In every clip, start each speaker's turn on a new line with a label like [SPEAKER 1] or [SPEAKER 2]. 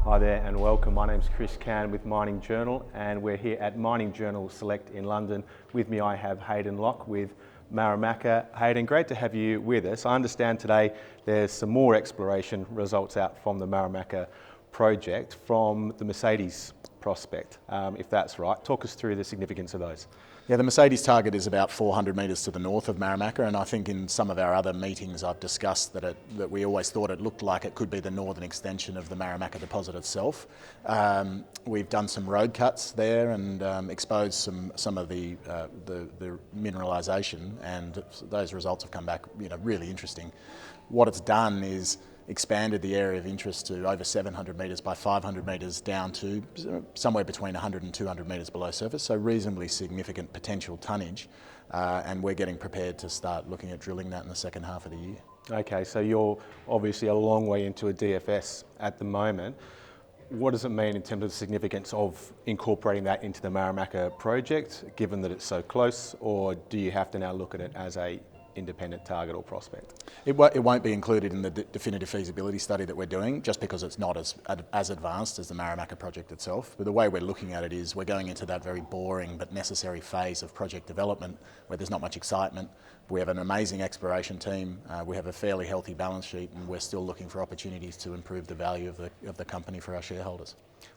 [SPEAKER 1] Hi there and welcome. My name's Chris Cann with Mining Journal and we're here at Mining Journal Select in London. With me I have Hayden Locke with Marimaca. Hayden, great to have you with us. I understand today there's some more exploration results out from the Marimaca project from the Mercedes prospect, if that's right. Talk us through the significance of those.
[SPEAKER 2] Yeah, the Mercedes target is about 400 metres to the north of Marimaca, and I think in some of our other meetings I've discussed that we always thought it looked like it could be the northern extension of the Marimaca deposit itself. We've done some road cuts there and exposed some of the mineralisation, and those results have come back, really interesting. What it's done is expanded the area of interest to over 700 metres by 500 metres down to somewhere between 100 and 200 metres below surface, so reasonably significant potential tonnage, and we're getting prepared to start looking at drilling that in the second half of the year.
[SPEAKER 1] Okay, so you're obviously a long way into a DFS at the moment. What does it mean in terms of the significance of incorporating that into the Marimaca project, given that it's so close, or do you have to now look at it as a independent target or prospect?
[SPEAKER 2] It won't be included in the definitive feasibility study that we're doing, just because it's not as advanced as the Marimaca project itself. But the way we're looking at it is we're going into that very boring but necessary phase of project development where there's not much excitement. We have an amazing exploration team, we have a fairly healthy balance sheet, and we're still looking for opportunities to improve the value of the company for our shareholders.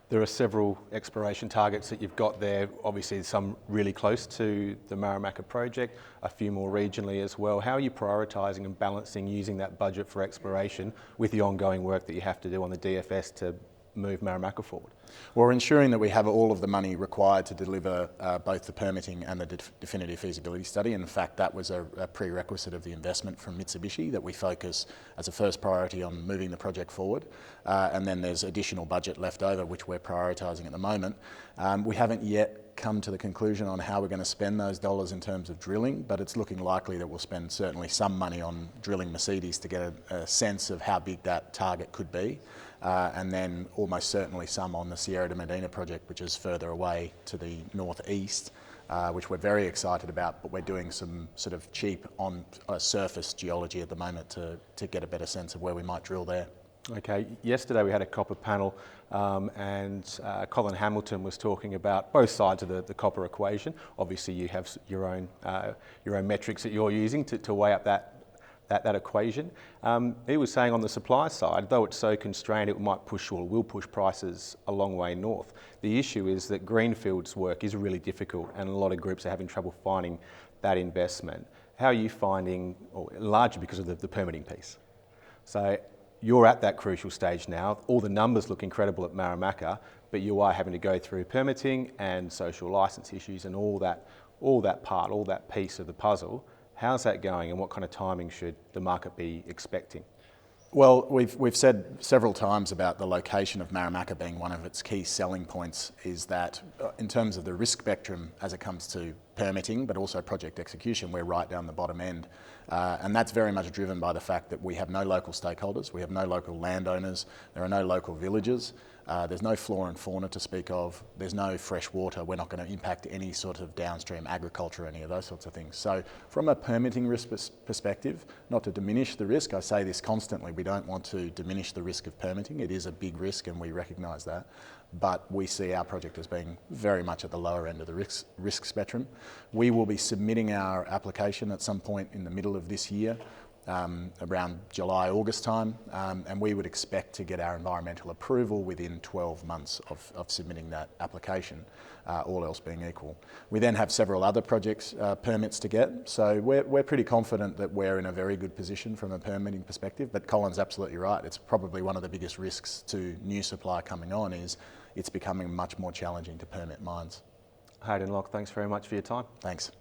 [SPEAKER 1] There are several exploration targets that you've got there, obviously some really close to the Marimaca project, a few more regionally as well. How are you prioritising and balancing using that budget for exploration with the ongoing work that you have to do on the DFS to move Marimaca forward?
[SPEAKER 2] We're ensuring that we have all of the money required to deliver both the permitting and the definitive feasibility study. In fact, that was a prerequisite of the investment from Mitsubishi, that we focus as a first priority on moving the project forward. And then there's additional budget left over, which we're prioritising at the moment. We haven't yet come to the conclusion on how we're going to spend those dollars in terms of drilling, but it's looking likely that we'll spend certainly some money on drilling Mercedes to get a sense of how big that target could be. And then almost certainly some on the Sierra de Medina project, which is further away to the northeast, which we're very excited about, but we're doing some sort of cheap on surface geology at the moment to get a better sense of where we might drill there.
[SPEAKER 1] Okay, yesterday we had a copper panel and Colin Hamilton was talking about both sides of the copper equation. Obviously you have your own metrics that you're using to weigh up that equation. He was saying on the supply side, though it's so constrained, it might push or will push prices a long way north. The issue is that greenfields work is really difficult and a lot of groups are having trouble finding that investment. How are you finding, or largely because of the permitting piece? So you're at that crucial stage now. All the numbers look incredible at Marimaca, but you are having to go through permitting and social licence issues and all that piece of the puzzle. How's that going and what kind of timing should the market be expecting?
[SPEAKER 2] Well, we've said several times about the location of Marimaca being one of its key selling points, is that in terms of the risk spectrum as it comes to permitting, but also project execution, we're right down the bottom end. And that's very much driven by the fact that we have no local stakeholders, we have no local landowners, there are no local villages, there's no flora and fauna to speak of, there's no fresh water, we're not going to impact any sort of downstream agriculture, any of those sorts of things. So from a permitting risk perspective, not to diminish the risk, I say this constantly, we don't want to diminish the risk of permitting, it is a big risk and we recognise that, but we see our project as being very much at the lower end of the risk spectrum. We will be submitting our application at some point in the middle of this year, around July, August time, and we would expect to get our environmental approval within 12 months of submitting that application, all else being equal. We then have several other projects, permits to get, so we're pretty confident that we're in a very good position from a permitting perspective, but Colin's absolutely right. It's probably one of the biggest risks to new supply coming on is it's becoming much more challenging to permit mines.
[SPEAKER 1] Hayden Locke, thanks very much for your time.
[SPEAKER 2] Thanks.